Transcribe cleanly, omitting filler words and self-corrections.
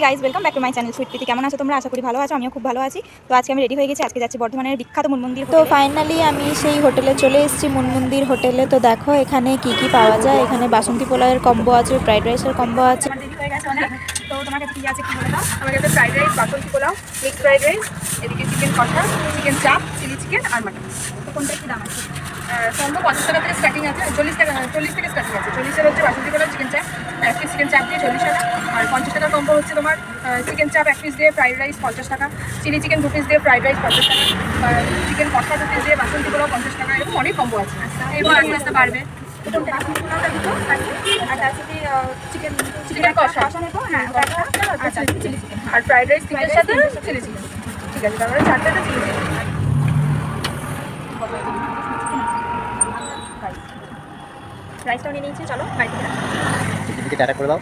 Guys welcome back to my channel sweet Preeti. কেমন আছো তোমরা? আশা করি ভালো আছো, আমিও খুব ভালো আছি। তো আজকে আমি রেডি হয়ে গেছি, আজকে যাচ্ছি বর্ধমানের বিখ্যাত মনমন্দির। তো ফাইনালি আমি সেই হোটেলে চলে এসেছি, মনমন্দির হোটেলে। তো দেখো এখানে কি কি পাওয়া যায়। এখানে বাসন্তী পোলাওয়ের কম্বো আছে, ফ্রাইড রাইসের কম্বো আছে। আমার দেরি হয়ে গেছে অনেক। তো তোমার কাছে কি আছে কি বলে দাও। আমার কাছে ফ্রাইড রাইস, বাসন্তী পোলাও, মিক্স ফ্রাইড রাইস, এদিকে চিকেন কষা, চিকেন চাপ, চিলি চিকেন আর মাটন। তো কোনটা কি দাম আছে? কম্বো 50 টাকা থেকে স্টার্টিং আছে, 40 থেকে স্টার্টিং আছে। 40-এর হচ্ছে বাসন্তী পোলাও চিকেন চাপ, এক পিস চিকেন চাপ দিয়ে 40 টাকা। আর 50 টাকার কম্বো হচ্ছে তোমার চিকেন চাপ এক পিস দিয়ে ফ্রাইড রাইস 50 টাকা, চিলি চিকেন 2 পিস দিয়ে ফ্রাইড রাইস 50 টাকা, চিকেন কষা 2 পিস দিয়ে বাসন্তী পোলাও 50 টাকা। এরকম অনেক কম্বো আছে, এরপর আস্তে আস্তে বাড়বে। চিকেন কষা, হ্যাঁ, আর ফ্রাইড রাইস তিনটের সাথে চিলি চিকেন। ঠিক আছে, তারপরে চারটেটা চিলি চিকেন। রাইসটাও নিয়ে নিয়েছি, চলো বাড়িতে টিকিটে টাটা করে দাও।